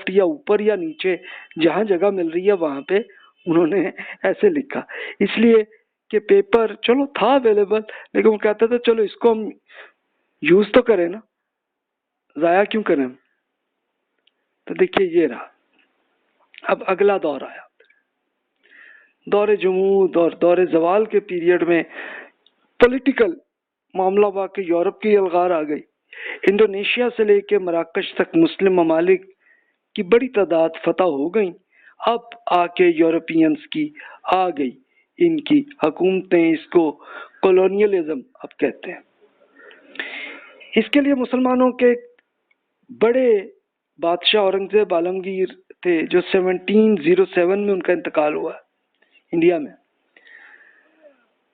Left یا اوپر یا نیچے جہاں جگہ مل رہی ہے وہاں پہ انہوں نے ایسے لکھا، اس لیے کہ پیپر چلو تھا اویلیبل، لیکن وہ کہتا تھا چلو اس کو ہم یوز تو کریں نا، ضائع کیوں کریں. تو دیکھیے یہ رہا. اب اگلا دور آیا، دور جمود اور دور زوال کے پیریڈ میں پولیٹیکل معاملہ واقع یورپ کی الغار آ گئی. انڈونیشیا سے لے کے مراکش تک مسلم ممالک کی بڑی تعداد فتح ہو گئیں. اب آ کے یورپینز کی آ گئی ان کی حکومتیں، اس کو کولونیلزم اب کہتے ہیں. اس کے لیے مسلمانوں کے بڑے بادشاہ اورنگزیب عالمگیر تھے جو 1707 میں ان کا انتقال ہوا انڈیا میں.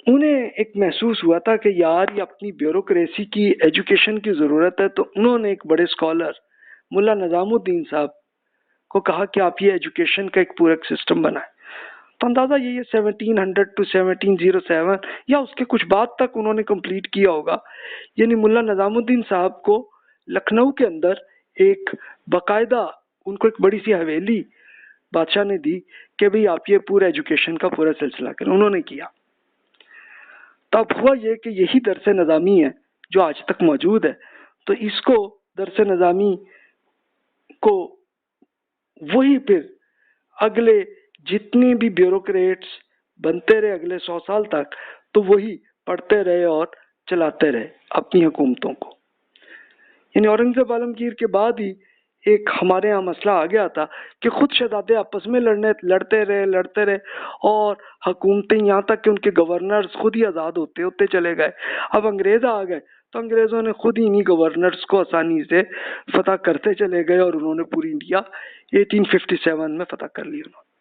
انہیں ایک محسوس ہوا تھا کہ یار یہ اپنی بیوروکریسی کی ایجوکیشن کی ضرورت ہے، تو انہوں نے ایک بڑے اسکالر ملا نظام الدین صاحب کو کہا کہ آپ یہ ایجوکیشن کا ایک پورا سسٹم بنائیں. تو اندازہ یہ 1700 to 1707 یا اس کے کچھ بعد تک انہوں نے کمپلیٹ کیا ہوگا. یعنی ملا نظام الدین صاحب کو لکھنؤ کے اندر ایک باقاعدہ ان کو ایک بڑی سی حویلی بادشاہ نے دی کہ بھئی آپ یہ پورا ایجوکیشن کا پورا سلسلہ کریں. انہوں نے کیا. تب ہوا یہ کہ یہی درس نظامی ہے جو آج تک موجود ہے. تو اس کو درس نظامی کو وہی پھر اگلے جتنی بھی بیوروکریٹس بنتے رہے اگلے 100 سال تک، تو وہی پڑھتے رہے اور چلاتے رہے اپنی حکومتوں کو. یعنی اورنگزیب عالمگیر کے بعد ہی ایک ہمارے ہاں مسئلہ آ گیا تھا کہ خود شہزادے آپس میں لڑتے رہے اور حکومتیں یہاں تک کہ ان کے گورنرز خود ہی آزاد ہوتے چلے گئے. اب انگریز آ گئے تو انگریزوں نے خود ہی انہی گورنرز کو آسانی سے فتح کرتے چلے گئے اور انہوں نے پوری انڈیا 1857 میں فتح کر لی. انہوں نے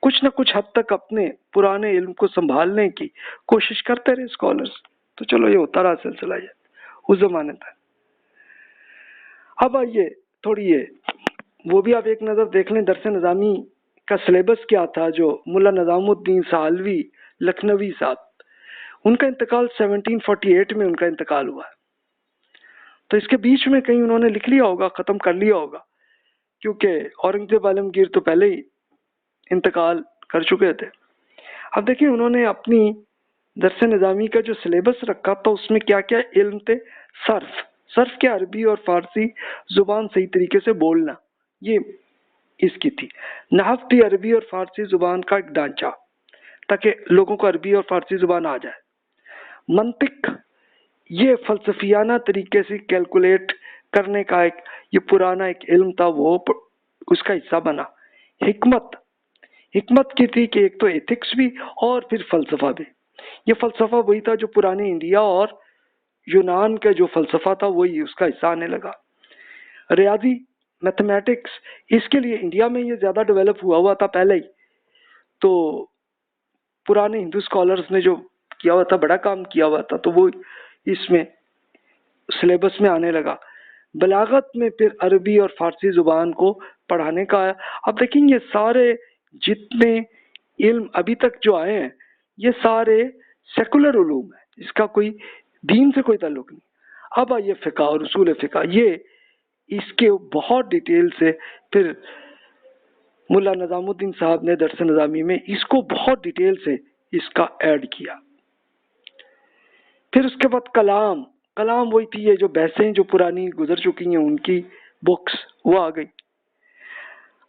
کچھ نہ کچھ حد تک اپنے پرانے علم کو سنبھالنے کی کوشش کرتے رہے اسکالرز. تو چلو یہ ہوتا رہا سلسلہ یہ اس زمانے تک. اب آئیے تھوڑی وہ بھی آپ ایک نظر دیکھ لیں درس نظامی کا سلیبس کیا تھا. جو ملا نظام الدین سالوی لکھنوی صاحب، ان کا انتقال 1748 میں ان کا انتقال ہوا ہے. تو اس کے بیچ میں کہیں انہوں نے لکھ لیا ہوگا، ختم کر لیا ہوگا، کیونکہ اورنگزیب عالمگیر تو پہلے ہی انتقال کر چکے تھے. اب دیکھیں انہوں نے اپنی درس نظامی کا جو سلیبس رکھا تو اس میں کیا کیا علم تھے. صرف کے عربی اور فارسی زبان صحیح طریقے سے بولنا، یہ اس کی تھی. نحو تھی عربی اور فارسی زبان کا ایک ڈھانچہ تاکہ لوگوں کو عربی اور فارسی زبان آ جائے. منطق، یہ فلسفیانہ طریقے سے کیلکولیٹ کرنے کا ایک یہ پرانا ایک علم تھا، وہ اس کا حصہ بنا. حکمت کی تھی کہ ایک تو ایتھکس بھی اور پھر فلسفہ بھی. یہ فلسفہ وہی تھا جو پرانے انڈیا اور یونان کا جو فلسفہ تھا وہی اس کا حصہ آنے لگا. ریاضی، میتھمیٹکس، اس کے لیے انڈیا میں یہ زیادہ ڈیولپ ہوا تھا پہلے ہی. تو پرانے ہندو اسکالرز نے جو کیا ہوا تھا، بڑا کام کیا ہوا تھا، تو وہ اس میں سلیبس میں آنے لگا. بلاغت میں پھر عربی اور فارسی زبان کو پڑھانے کا آیا. اب دیکھیں یہ سارے جتنے علم ابھی تک جو آئے ہیں یہ سارے سیکولر علوم ہیں، اس کا کوئی دین سے کوئی تعلق نہیں. اب آئیے فقہ اور اصول فقہ، یہ اس کے بہت ڈیٹیل سے پھر ملا نظام الدین صاحب نے درس نظامی میں اس کو بہت ڈیٹیل سے اس کا ایڈ کیا. پھر اس کے بعد کلام وہی تھی، یہ جو بحثیں جو پرانی گزر چکی ہیں ان کی بکس وہ آ گئی.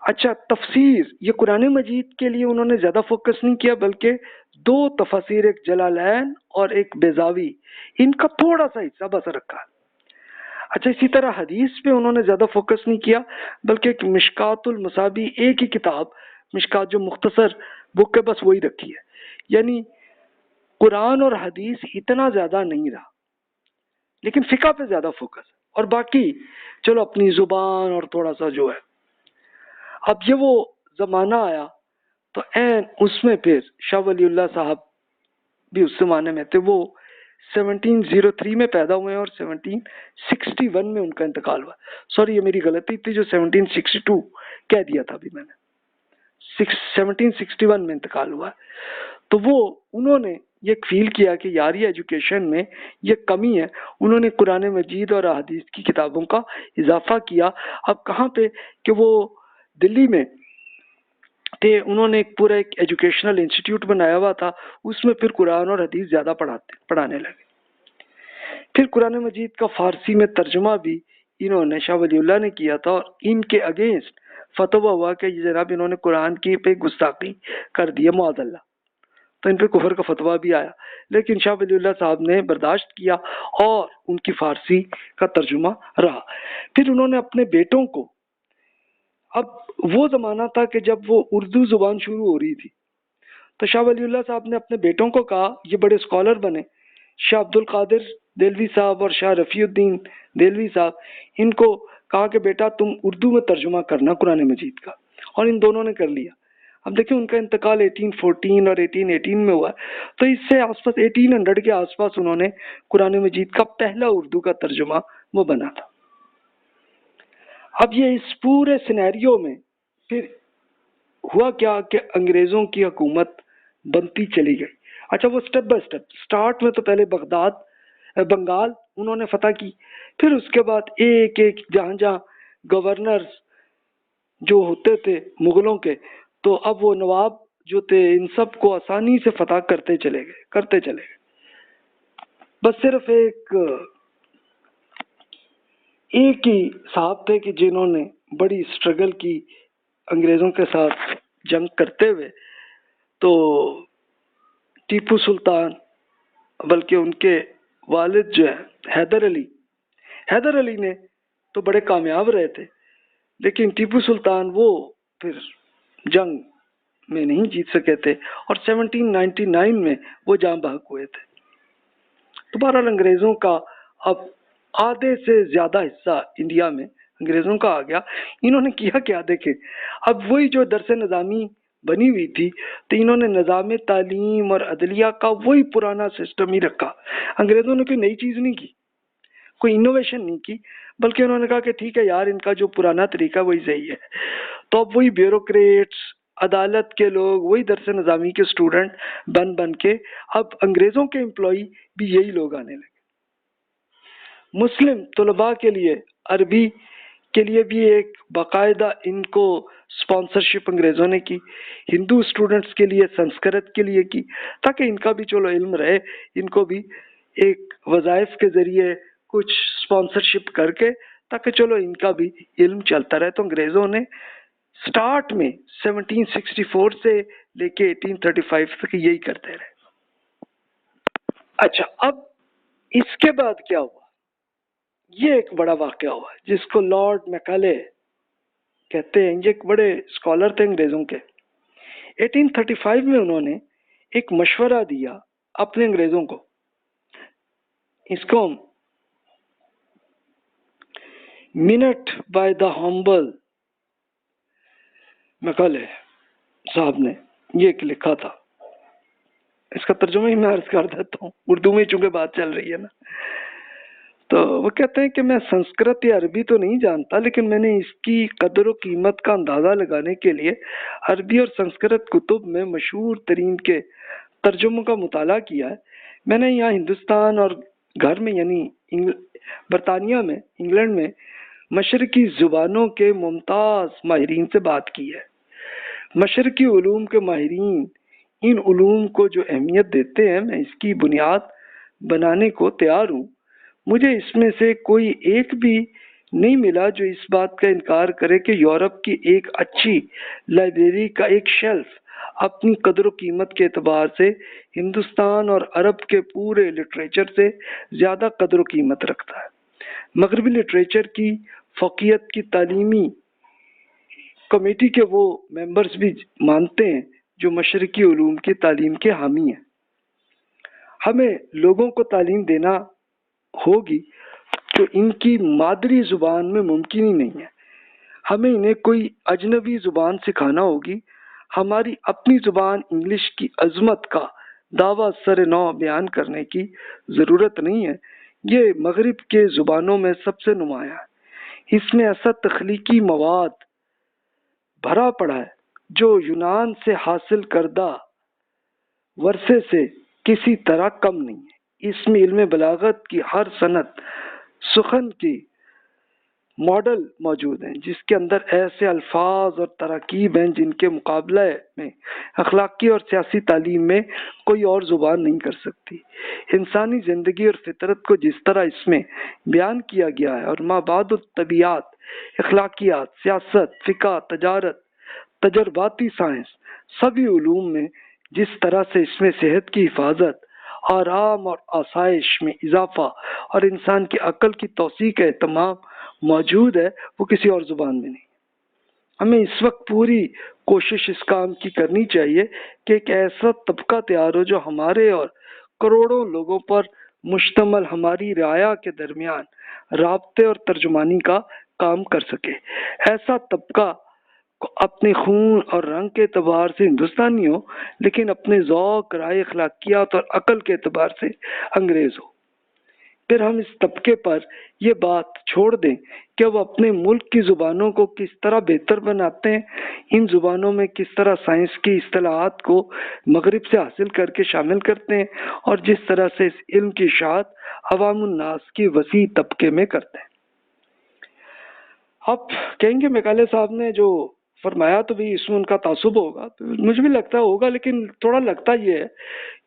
اچھا، تفسیر، یہ قرآن مجید کے لیے انہوں نے زیادہ فوکس نہیں کیا، بلکہ 2 تفاسیر، ایک جلالین اور ایک بیضاوی، ان کا تھوڑا سا حصہ بس رکھا. اچھا، اسی طرح حدیث پہ انہوں نے زیادہ فوکس نہیں کیا، بلکہ ایک مشکات المصابیح، ایک ہی کتاب مشکات جو مختصر بک ہے بس وہی رکھی ہے. یعنی قرآن اور حدیث اتنا زیادہ نہیں رہا، لیکن فقہ پہ زیادہ فوکس ہے، اور باقی چلو اپنی زبان اور تھوڑا سا جو ہے. اب یہ وہ زمانہ آیا تو اس میں پھر شاہ ولی اللہ صاحب بھی اس زمانے میں تھے. وہ 1703 میں پیدا ہوئے ہیں اور 1761 میں ان کا انتقال ہوا. سوری، یہ میری غلطی تھی، جو 1762 کہہ دیا تھا ابھی میں نے، 1761 میں انتقال ہوا. تو وہ انہوں نے یہ فیل کیا کہ یار یہ ایجوکیشن میں یہ کمی ہے. انہوں نے قرآن مجید اور احادیث کی کتابوں کا اضافہ کیا. اب کہاں پہ کہ وہ دلی میں تھے، انہوں نے ایک پورا ایک ایجوکیشنل انسٹیٹیوٹ بنایا ہوا تھا، اس میں پھر قرآن اور حدیث زیادہ پڑھانے لگے۔ پھر قرآن مجید کا فارسی میں ترجمہ بھی انہوں نے شاہ ولی اللہ نے کیا تھا، اور ان کے اگینسٹ فتویٰ ہوا کہ یہ جناب انہوں نے قرآن کی پہ گستاخی کر دی ہے معاذ اللہ، تو ان پہ کفر کا فتویٰ بھی آیا، لیکن شاہ ولی اللہ صاحب نے برداشت کیا اور ان کی فارسی کا ترجمہ رہا۔ پھر انہوں نے اپنے بیٹوں کو، اب وہ زمانہ تھا کہ جب وہ اردو زبان شروع ہو رہی تھی، تو شاہ ولی اللہ صاحب نے اپنے بیٹوں کو کہا، یہ بڑے اسکالر بنے، شاہ عبد القادر دہلوی صاحب اور شاہ رفیع الدین دہلوی صاحب، ان کو کہا کہ بیٹا تم اردو میں ترجمہ کرنا قرآن مجید کا، اور ان دونوں نے کر لیا۔ اب دیکھیں ان کا انتقال 1814 اور 1818 میں ہوا، تو اس سے آس پاس 1800 کے آس پاس انہوں نے قرآن مجید کا پہلا اردو کا ترجمہ وہ بنا تھا۔ اب یہ اس پورے سینیریو میں پھر ہوا کیا کہ انگریزوں کی حکومت بنتی چلی گئی۔ اچھا، وہ سٹیپ بائی سٹیپ، سٹارٹ میں تو پہلے بنگال انہوں نے فتح کی، پھر اس کے بعد ایک ایک جہاں جہاں گورنرز جو ہوتے تھے مغلوں کے، تو اب وہ نواب جو تھے ان سب کو آسانی سے فتح کرتے چلے گئے۔ بس صرف ایک ہی صاحب تھے کہ جنہوں نے بڑی سٹرگل کی انگریزوں کے ساتھ جنگ کرتے ہوئے، تو ٹیپو سلطان، بلکہ ان کے والد جو ہے حیدر علی نے تو بڑے کامیاب رہے تھے، لیکن ٹیپو سلطان وہ پھر جنگ میں نہیں جیت سکے تھے، اور 1799 میں وہ جاں بحق ہوئے تھے۔ تو بہرحال انگریزوں کا اب آدھے سے زیادہ حصہ انڈیا میں انگریزوں کا آ گیا۔ انہوں نے کیا کیا دیکھیں، اب وہی جو درس نظامی بنی ہوئی تھی، تو انہوں نے نظام تعلیم اور عدلیہ کا وہی پرانا سسٹم ہی رکھا۔ انگریزوں نے کوئی نئی چیز نہیں کی، کوئی انوویشن نہیں کی، بلکہ انہوں نے کہا کہ ٹھیک ہے یار، ان کا جو پرانا طریقہ وہی صحیح ہے۔ تو اب وہی بیوروکریٹس، عدالت کے لوگ، وہی درس نظامی کے اسٹوڈنٹ بن کے اب انگریزوں کے امپلائی بھی یہی لوگ آنے لگے۔ مسلم طلباء کے لیے عربی کے لیے بھی ایک باقاعدہ ان کو اسپانسرشپ انگریزوں نے کی، ہندو اسٹوڈنٹس کے لیے سنسکرت کے لیے کی، تاکہ ان کا بھی چلو علم رہے، ان کو بھی ایک وظائف کے ذریعے کچھ اسپانسرشپ کر کے، تاکہ چلو ان کا بھی علم چلتا رہے۔ تو انگریزوں نے سٹارٹ میں 1764 سے لے کے 1835 تک یہی کرتے رہے۔ اچھا، اب اس کے بعد کیا ہوا؟ یہ ایک بڑا واقعہ ہوا جس کو لارڈ میکالے کہتے ہیں۔ یہ ایک بڑے اسکالر تھے انگریزوں کے۔ 1835 میں انہوں نے ایک مشورہ دیا اپنے انگریزوں کو، اس کو منٹ بائی دا ہمبل میکالے صاحب نے یہ لکھا تھا۔ اس کا ترجمہ ہی میں عرض کر دیتا ہوں، اردو میں چونکہ بات چل رہی ہے نا۔ تو وہ کہتے ہیں کہ میں سنسکرت یا عربی تو نہیں جانتا، لیکن میں نے اس کی قدر و قیمت کا اندازہ لگانے کے لیے عربی اور سنسکرت کتب میں مشہور ترین کے ترجموں کا مطالعہ کیا ہے۔ میں نے یہاں ہندوستان اور گھر میں یعنی برطانیہ میں، انگلینڈ میں مشرقی زبانوں کے ممتاز ماہرین سے بات کی ہے۔ مشرقی علوم کے ماہرین ان علوم کو جو اہمیت دیتے ہیں، میں اس کی بنیاد بنانے کو تیار ہوں۔ مجھے اس میں سے کوئی ایک بھی نہیں ملا جو اس بات کا انکار کرے کہ یورپ کی ایک اچھی لائبریری کا ایک شیلف اپنی قدر و قیمت کے اعتبار سے ہندوستان اور عرب کے پورے لٹریچر سے زیادہ قدر و قیمت رکھتا ہے۔ مغربی لٹریچر کی فوقیت کی تعلیمی کمیٹی کے وہ ممبرز بھی مانتے ہیں جو مشرقی علوم کی تعلیم کے حامی ہیں۔ ہمیں لوگوں کو تعلیم دینا ہوگی تو ان کی مادری زبان میں ممکن ہی نہیں ہے۔ ہمیں انہیں کوئی اجنبی زبان سکھانا ہوگی۔ ہماری اپنی زبان انگلش کی عظمت کا دعویٰ سر نو بیان کرنے کی ضرورت نہیں ہے۔ یہ مغرب کے زبانوں میں سب سے نمایاں ہے۔ اس میں ایسا تخلیقی مواد بھرا پڑا ہے جو یونان سے حاصل کردہ ورثے سے کسی طرح کم نہیں ہے۔ اس میں علم بلاغت کی ہر صنعت، سخن کی ماڈل موجود ہیں جس کے اندر ایسے الفاظ اور تراکیب ہیں جن کے مقابلے میں اخلاقی اور سیاسی تعلیم میں کوئی اور زبان نہیں کر سکتی۔ انسانی زندگی اور فطرت کو جس طرح اس میں بیان کیا گیا ہے اور مابعد الطبیعات، اخلاقیات، سیاست، فقہ، تجارت، تجرباتی سائنس، سبھی علوم میں جس طرح سے اس میں صحت کی حفاظت، آرام اور آسائش میں اضافہ اور انسان کی عقل کی توسیع کا اہتمام موجود ہے، وہ کسی اور زبان میں نہیں۔ ہمیں اس وقت پوری کوشش اس کام کی کرنی چاہیے کہ ایک ایسا طبقہ تیار ہو جو ہمارے اور کروڑوں لوگوں پر مشتمل ہماری رعایا کے درمیان رابطے اور ترجمانی کا کام کر سکے۔ ایسا طبقہ اپنے خون اور رنگ کے اعتبار سے ہندوستانی ہو، لیکن اپنے ذوق، رائے، اخلاقیات اور عقل کے اعتبار سے انگریز ہو۔ پھر ہم اس طبقے پر یہ بات چھوڑ دیں کہ وہ اپنے ملک کی زبانوں کو کس طرح بہتر بناتے ہیں، ان زبانوں میں کس طرح سائنس کی اصطلاحات کو مغرب سے حاصل کر کے شامل کرتے ہیں، اور جس طرح سے اس علم کی اشاعت عوام الناس کی وسیع طبقے میں کرتے ہیں۔ آپ کہیں گے میکالے صاحب نے جو فرمایا تو بھی اس میں ان کا تعصب ہوگا، تو مجھے بھی لگتا ہوگا، لیکن تھوڑا لگتا یہ ہے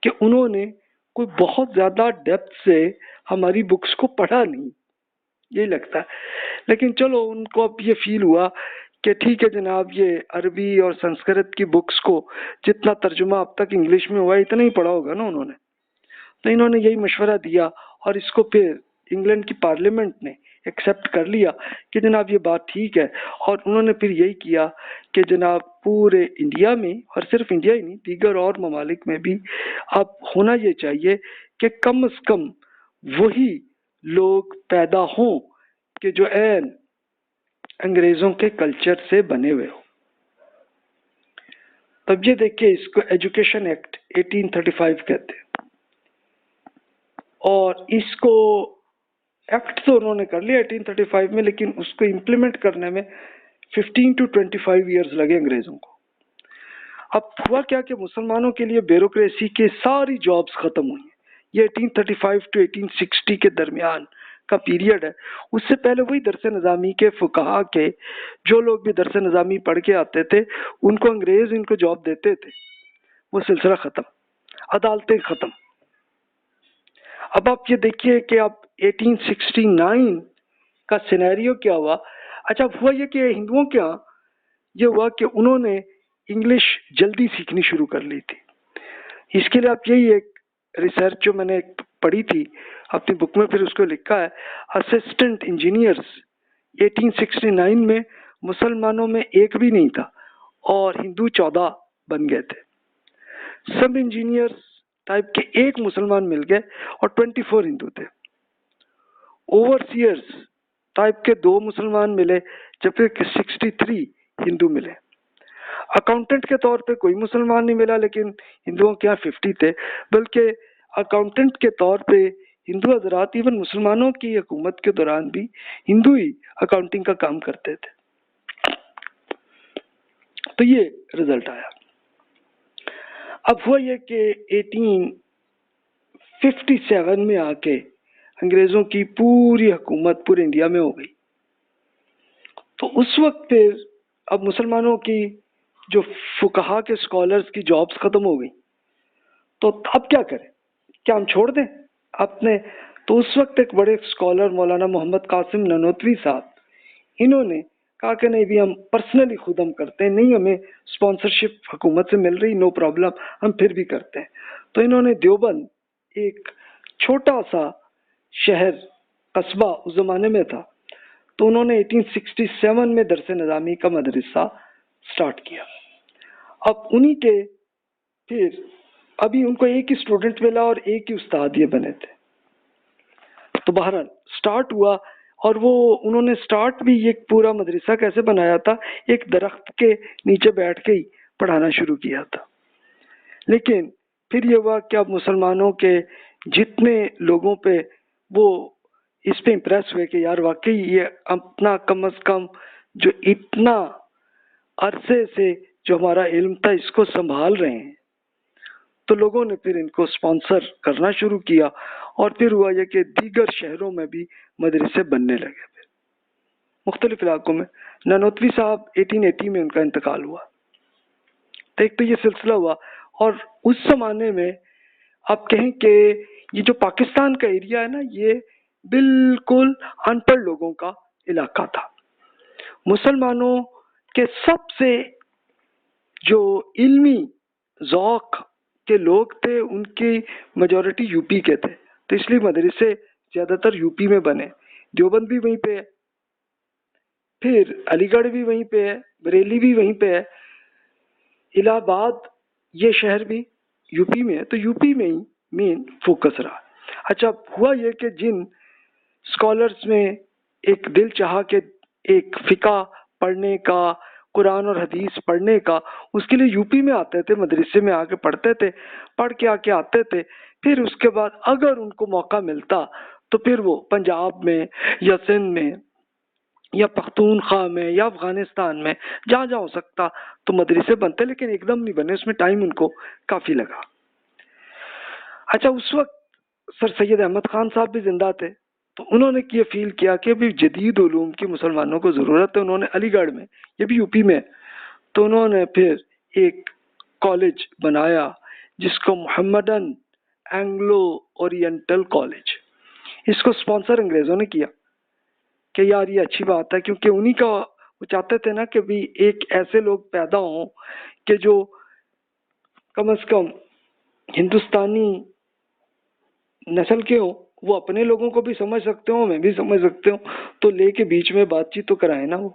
کہ انہوں نے کوئی بہت زیادہ ڈیپتھ سے ہماری بکس کو پڑھا نہیں، یہی لگتا ہے۔ لیکن چلو ان کو اب یہ فیل ہوا کہ ٹھیک ہے جناب، یہ عربی اور سنسکرت کی بکس کو جتنا ترجمہ اب تک انگلش میں ہوا اتنا ہی پڑھا ہوگا نا انہوں نے، تو انہوں نے یہی مشورہ دیا اور اس کو پھر انگلینڈ کی پارلیمنٹ نے ایکسیپٹ کر لیا کہ جناب یہ بات ٹھیک ہے، اور انہوں نے پھر یہی کیا کہ جناب پورے انڈیا میں، اور صرف انڈیا ہی نہیں دیگر اور ممالک میں بھی اب ہونا یہ چاہیے کہ کم از کم وہی لوگ پیدا ہوں کہ جو عین انگریزوں کے کلچر سے بنے ہوئے ہوں۔ تب یہ دیکھیں، اس کو ایجوکیشن ایکٹ 1835 کہتے ہیں، اور اس کو ایکٹ تو انہوں نے کر لیا 1835 میں، لیکن اس کو امپلیمنٹ کرنے میں 15 to 25 ایئرز لگے انگریزوں کو۔ اب ہوا کیا کہ مسلمانوں کے لیے بیوروکریسی کے ساری جابز ختم ہوئی ہیں۔ یہ 1835 to 1860 کے درمیان کا پیریڈ ہے۔ اس سے پہلے وہی درس نظامی کے فقہا کے جو لوگ بھی درس نظامی پڑھ کے آتے تھے، ان کو انگریز ان کو جاب دیتے تھے، وہ سلسلہ ختم، عدالتیں ختم۔ اب آپ یہ دیکھیے کہ اب 1869 کا سینیریو کیا ہوا۔ اچھا ہوا یہ کہ ہندوؤں کے ہاں یہ ہوا کہ انہوں نے انگلش جلدی سیکھنی شروع کر لی تھی۔ اس کے لیے آپ یہی ایک ریسرچ جو میں نے پڑھی تھی اپنی بک میں، پھر اس کو لکھا ہے، اسسٹنٹ انجینئرز 1869 میں مسلمانوں میں ایک بھی نہیں تھا اور ہندو 14 بن گئے تھے۔ سب انجینئرز ٹائپ کے ایک مسلمان مل گئے اور 24 ہندو تھے۔ اوورسیئرز ٹائپ کے 2 مسلمان ملے جبکہ 63 ہندو ملے۔ اکاؤنٹنٹ کے طور پہ کوئی مسلمان نہیں ملا، لیکن ہندوؤں کے یہاں 50 تھے، بلکہ اکاؤنٹنٹ کے طور پہ ہندو حضرات ایون مسلمانوں کی حکومت کے دوران بھی ہندو ہی اکاؤنٹنگ کا کام کرتے تھے۔ تو یہ رزلٹ آیا۔ اب ہوا یہ کہ 1857 میں آ کے انگریزوں کی پوری حکومت پورے انڈیا میں ہو گئی۔ تو اس وقت پھر اب مسلمانوں کی جو فقہا کے اسکالرز کی جابز ختم ہو گئی، تو اب کیا کریں؟ کیا ہم چھوڑ دیں اپنے؟ تو اس وقت ایک بڑے اسکالر مولانا محمد قاسم ننوتوی صاحب، انہوں نے کہا کہ نہیں بھی ہم پرسنلی خود ہم کرتے ہیں، نہیں ہمیں اسپانسرشپ حکومت سے مل رہی، نو پرابلم، ہم پھر بھی کرتے ہیں۔ تو انہوں نے دیوبند، ایک چھوٹا سا شہر قصبہ اس زمانے میں تھا، تو انہوں نے 1867 میں درس نظامی کا مدرسہ سٹارٹ کیا۔ اب انہی کے پھر ابھی ان کو ایک ہی اسٹوڈنٹ ملا اور ایک ہی استاد یہ بنے تھے۔ تو بہرحال سٹارٹ ہوا، اور وہ انہوں نے سٹارٹ بھی یہ پورا مدرسہ کیسے بنایا تھا، ایک درخت کے نیچے بیٹھ کے ہی پڑھانا شروع کیا تھا۔ لیکن پھر یہ ہوا کہ اب مسلمانوں کے جتنے لوگوں پہ وہ اس پہ امپریس ہوئے کہ یار واقعی یہ اپنا کم از کم جو اتنا عرصے سے جو ہمارا علم تھا اس کو سنبھال رہے ہیں، تو لوگوں نے پھر ان کو سپانسر کرنا شروع کیا، اور پھر ہوا یہ کہ دیگر شہروں میں بھی مدرسے بننے لگے۔ مختلف علاقوں میں. نانوتوی صاحب 1880 میں ان کا انتقال ہوا. تو ایک تو یہ سلسلہ ہوا. اور اس زمانے میں آپ کہیں کہ یہ جو پاکستان کا ایریا ہے نا، یہ بالکل ان پڑھ لوگوں کا علاقہ تھا. مسلمانوں کے سب سے جو علمی ذوق کے لوگ تھے ان کی میجورٹی یو پی کے تھے. تو اس لیے مدرسے زیادہ تر یو پی میں بنے. دیوبند بھی وہیں پہ ہے، پھر علی گڑھ بھی وہیں پہ ہے، بریلی بھی وہیں پہ ہے، الہ آباد یہ شہر بھی یو پی میں ہے. تو یو پی میں ہی مین فوکس رہا. اچھا، ہوا یہ کہ جن اسکالرس میں ایک دل چاہا کہ ایک فقہ پڑھنے کا، قرآن اور حدیث پڑھنے کا، اس کے لیے یو پی میں آتے تھے، مدرسے میں آ کے پڑھتے تھے، پڑھ کے آ کے آتے تھے. پھر اس کے بعد اگر ان کو موقع ملتا تو پھر وہ پنجاب میں یا سندھ میں یا پختونخوا میں یا افغانستان میں جہاں جہاں ہو سکتا تو مدرسے بنتے، لیکن ایک دم نہیں بنے، اس میں ٹائم ان کو کافی لگا. اچھا، اس وقت سر سید احمد خان صاحب بھی زندہ تھے، تو انہوں نے یہ فیل کیا کہ بھی جدید علوم کی مسلمانوں کو ضرورت ہے. انہوں نے علی گڑھ میں، یہ بھی یو پی میں، تو انہوں نے پھر ایک کالج بنایا جس کو محمدن اینگلو اورینٹل کالج. اس کو سپانسر انگریزوں نے کیا کہ یار یہ اچھی بات ہے، کیونکہ انہی کا وہ چاہتے تھے نا کہ بھی ایک ایسے لوگ پیدا ہوں کہ جو کم از کم ہندوستانی نسل کے ہوں، وہ اپنے لوگوں کو بھی سمجھ سکتے ہوں، میں بھی سمجھ سکتے ہوں، تو لے کے بیچ میں بات چیت تو کرائے نا وہ.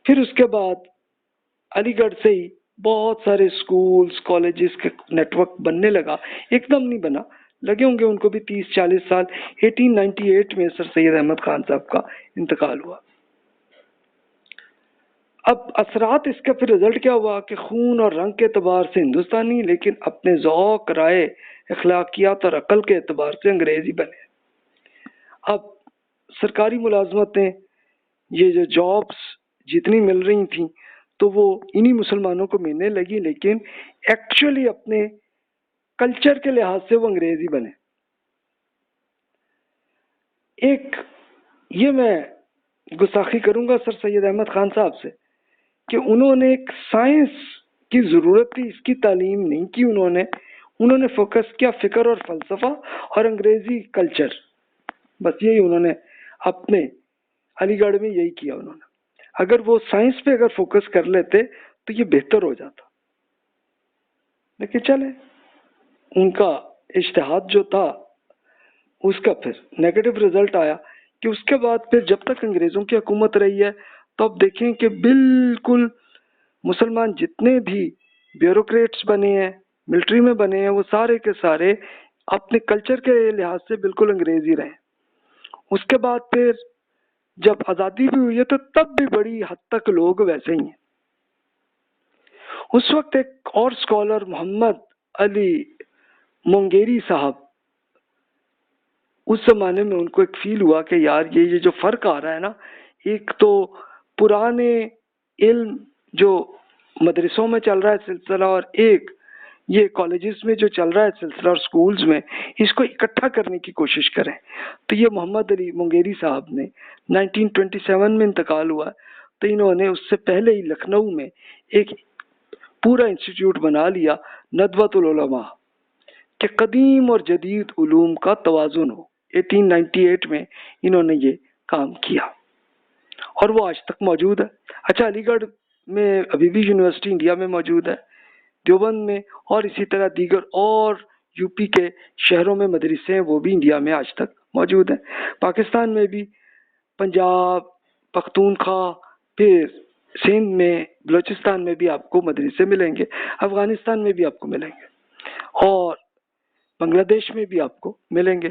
پھر اس کے بعد علی گڑھ سے ہی بہت سارے اسکولز کالجز کے نیٹ ورک بننے لگا. ایک دم نہیں بنا، لگے ہوں گے ان کو بھی 30-40 سال. 1898 میں سر سید احمد خان صاحب کا انتقال ہوا. اب اثرات اس کا پھر رزلٹ کیا ہوا کہ خون اور رنگ کے اعتبار سے ہندوستانی، لیکن اپنے ذوق، رائے، اخلاقیات اور عقل کے اعتبار سے انگریزی بنے. اب سرکاری ملازمتیں، یہ جو جابس جتنی مل رہی تھیں تو وہ انہی مسلمانوں کو ملنے لگی، لیکن ایکچولی اپنے کلچر کے لحاظ سے وہ انگریزی بنے. ایک یہ میں گستاخی کروں گا سر سید احمد خان صاحب سے کہ انہوں نے ایک سائنس کی ضرورت تھی، اس کی تعلیم نہیں کی. انہوں نے فوکس کیا فکر اور فلسفہ اور انگریزی کلچر، بس یہی انہوں نے اپنے علی گڑھ میں یہی کیا. انہوں نے اگر وہ سائنس پہ اگر فوکس کر لیتے تو یہ بہتر ہو جاتا، لیکن چلے ان کا اجتہاد جو تھا اس کا پھر نیگیٹو رزلٹ آیا کہ اس کے بعد پھر جب تک انگریزوں کی حکومت رہی ہے تو اب دیکھیں کہ بالکل مسلمان جتنے بھی بیوروکریٹس بنے ہیں، ملٹری میں بنے ہیں، وہ سارے کے سارے اپنے کلچر کے لحاظ سے بالکل انگریزی رہے. اس کے بعد پھر جب آزادی بھی ہوئی ہے تو تب بھی بڑی حد تک لوگ ویسے ہی ہیں. اس وقت ایک اور اسکالر محمد علی مونگیری صاحب، اس زمانے میں ان کو ایک فیل ہوا کہ یار یہ جو فرق آ رہا ہے نا، ایک تو پرانے علم جو مدرسوں میں چل رہا ہے سلسلہ، اور ایک یہ کالجز میں جو چل رہا ہے سلسلہ اور سکولز میں، اس کو اکٹھا کرنے کی کوشش کریں. تو یہ محمد علی مونگیری صاحب نے 1927 میں انتقال ہوا، تو انہوں نے اس سے پہلے ہی لکھنؤ میں ایک پورا انسٹیٹیوٹ بنا لیا، ندوۃ العلماء، کہ قدیم اور جدید علوم کا توازن ہو. 1898 میں انہوں نے یہ کام کیا اور وہ آج تک موجود ہے. اچھا، علی گڑھ میں ابھی بھی یونیورسٹی انڈیا میں موجود ہے، دیوبند میں، اور اسی طرح دیگر اور یو پی کے شہروں میں مدرسے ہیں، وہ بھی انڈیا میں آج تک موجود ہیں. پاکستان میں بھی پنجاب، پختونخوا، پھر سندھ میں، بلوچستان میں بھی آپ کو مدرسے ملیں گے، افغانستان میں بھی آپ کو ملیں گے، اور بنگلہ دیش میں بھی آپ کو ملیں گے.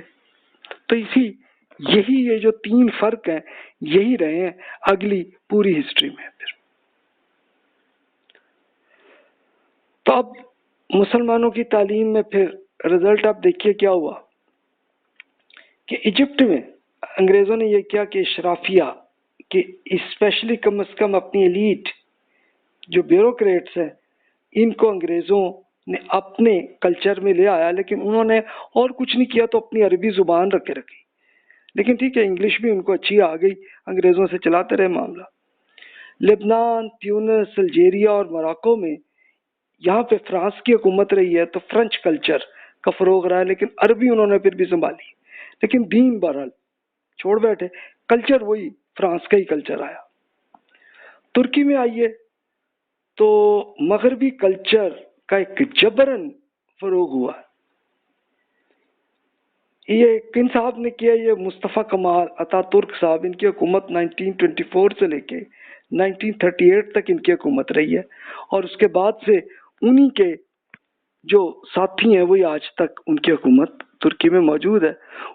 تو یہی یہ جو 3 فرق ہیں یہی رہے ہیں اگلی پوری ہسٹری میں. پھر تو اب مسلمانوں کی تعلیم میں پھر رزلٹ آپ دیکھیے کیا ہوا کہ ایجپٹ میں انگریزوں نے یہ کیا کہ اشرافیہ کہ اسپیشلی کم از کم اپنی ایلیٹ جو بیوروکریٹس ہیں ان کو انگریزوں نے اپنے کلچر میں لے آیا، لیکن انہوں نے اور کچھ نہیں کیا، تو اپنی عربی زبان رکھی. لیکن ٹھیک ہے، انگلش بھی ان کو اچھی آ گئی انگریزوں سے چلاتے رہے معاملہ. لبنان، تیونس، الجیریا اور موراکو میں یہاں پہ فرانس کی حکومت رہی ہے تو فرینچ کلچر کا فروغ رہا ہے، لیکن عربی انہوں نے پھر بھی سنبھالی، لیکن دین بہرحال چھوڑ بیٹھے، کلچر وہی فرانس کا ہی کلچر آیا. ترکی میں آئیے تو مغربی کلچر کا ایک جبرن فروغ ہوا. یہ کن صاحب نے کیا؟ یہ مصطفیٰ کمال اتا ترک صاحب. ان کی حکومت 1924 سے لے کے 1938 تک ان کی حکومت رہی ہے، اور اس کے بعد سے انہی کے جو ساتھی ہیں وہی آج تک ان کی حکومت ترکی میں موجود ہے.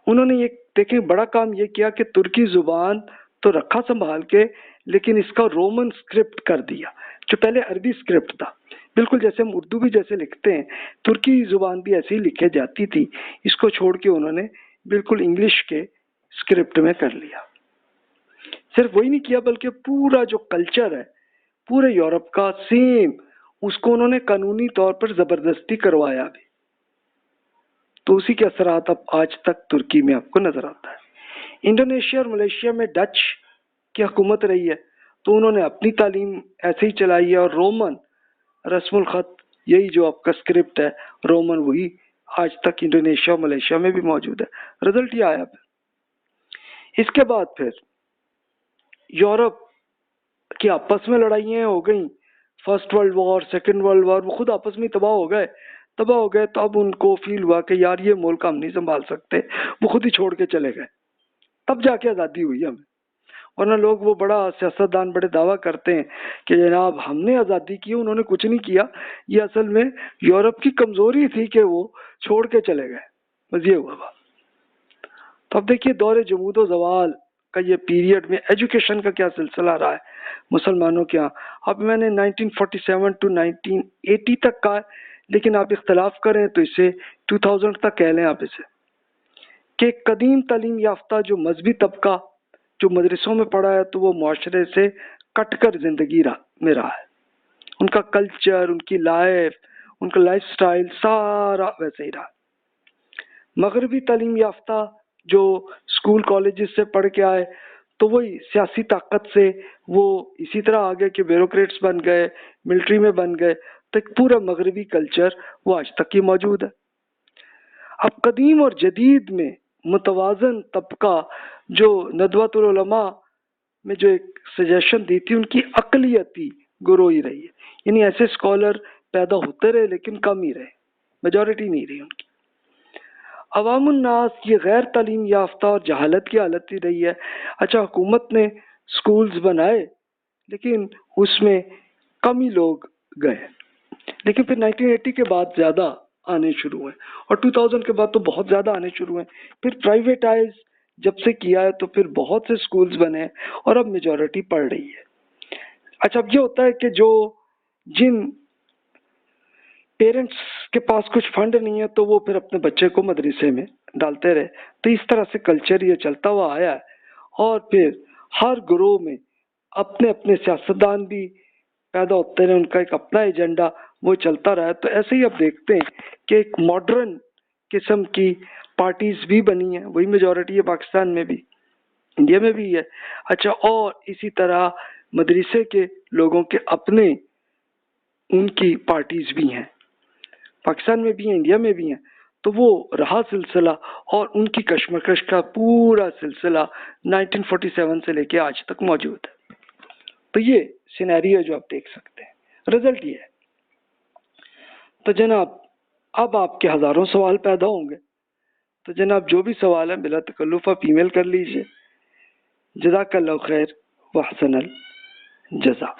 انہوں نے یہ دیکھیں بڑا کام یہ کیا کہ ترکی زبان تو رکھا سنبھال کے، لیکن اس کا رومن اسکرپٹ کر دیا جو پہلے عربی اسکرپٹ تھا. بالکل جیسے ہم اردو بھی جیسے لکھتے ہیں، ترکی زبان بھی ایسے ہی لکھے جاتی تھی. اس کو چھوڑ کے انہوں نے بالکل انگلش کے اسکرپٹ میں کر لیا. صرف وہی نہیں کیا بلکہ پورا جو کلچر ہے پورے یورپ کا سیم، اس کو انہوں نے قانونی طور پر زبردستی کروایا بھی. تو اسی کے اثرات اب آج تک ترکی میں آپ کو نظر آتا ہے. انڈونیشیا اور ملیشیا میں ڈچ کی حکومت رہی ہے تو انہوں نے اپنی تعلیم ایسے ہی چلائی ہے، اور رومن رسم الخط یہی جو آپ کا اسکرپٹ ہے رومن، وہی آج تک انڈونیشیا اور ملیشیا میں بھی موجود ہے. رزلٹ یہ آیا. اس کے بعد پھر یورپ کی آپس میں لڑائیاں ہو گئیں، first world war, second world war, وہ خود آپس میں تباہ ہو گئے. تو اب ان کو فیل ہوا کہ یار یہ ملک ہم نہیں سنبھال سکتے، وہ خود ہی چھوڑ کے چلے گئے. تب جا کے آزادی ہوئی ہمیں. ورنہ لوگ وہ بڑا سیاستدان بڑے دعویٰ کرتے ہیں کہ جناب ہم نے آزادی کی، انہوں نے کچھ نہیں کیا. یہ اصل میں یورپ کی کمزوری تھی کہ وہ چھوڑ کے چلے گئے، بس یہ ہوا بات. تو اب دیکھیے دور جمود و زوال کا یہ پیریڈ میں ایجوکیشن کا کیا سلسلہ رہا ہے مسلمانوں کے یہاں. اب میں نے 1947 to 1980 تک کہا ہے، لیکن آپ اختلاف کریں تو اسے 2000 تک کہہ لیں آپ اسے، کہ قدیم تعلیم یافتہ جو مذہبی طبقہ جو مدرسوں میں پڑھا ہے تو وہ معاشرے سے کٹ کر زندگی میں رہا ہے. ان کا کلچر، ان کی لائف، ان کا لائف سٹائل سارا ویسے ہی رہا. مغربی تعلیم یافتہ جو اسکول کالجز سے پڑھ کے آئے تو وہی سیاسی طاقت سے وہ اسی طرح آگے کہ بیوروکریٹس بن گئے، ملٹری میں بن گئے، تو ایک پورا مغربی کلچر وہ آج تک ہی موجود ہے. اب قدیم اور جدید میں متوازن طبقہ جو ندوۃ العلماء میں جو ایک سجیشن دی تھی، ان کی اقلیتی گروہی رہی ہے. یعنی ایسے اسکالر پیدا ہوتے رہے لیکن کم ہی رہے، میجورٹی نہیں رہی ان کی. عوام الناس یہ غیر تعلیم یافتہ اور جہالت کی حالت ہی رہی ہے. اچھا حکومت نے سکولز بنائے لیکن اس میں کم ہی لوگ گئے، لیکن پھر 1980 کے بعد زیادہ آنے شروع ہوئے، اور 2000 کے بعد تو بہت زیادہ آنے شروع ہوئے. پھر پرائیویٹائز جب سے کیا ہے تو پھر بہت سے سکولز بنے اور اب میجورٹی پڑھ رہی ہے. اچھا اب یہ ہوتا ہے کہ جن پیرنٹس کے پاس کچھ فنڈ نہیں ہے تو وہ پھر اپنے بچے کو مدرسے میں ڈالتے رہے. تو اس طرح سے کلچر یہ چلتا ہوا آیا ہے، اور پھر ہر گروہ میں اپنے اپنے سیاستدان بھی پیدا ہوتے رہے، ان کا ایک اپنا ایجنڈا وہ چلتا رہا ہے. تو ایسے ہی اب دیکھتے ہیں کہ ایک ماڈرن قسم کی پارٹیز بھی بنی ہیں، وہی میجورٹی ہے پاکستان میں بھی، انڈیا میں بھی ہے. اچھا اور اسی طرح مدرسے کے لوگوں کے اپنے ان کی پارٹیز بھی ہیں، پاکستان میں بھی ہیں، انڈیا میں بھی ہیں. تو وہ رہا سلسلہ، اور ان کی کشمکش کا پورا سلسلہ 1947 سے لے کے آج تک موجود ہے. تو یہ سینیریو جو آپ دیکھ سکتے ہیں، رزلٹ یہ ہے. تو جناب اب آپ کے ہزاروں سوال پیدا ہوں گے، تو جناب جو بھی سوال ہے بلا تکلف آپ ای میل کر لیجئے. جزاک اللہ خیر و احسن الجزا.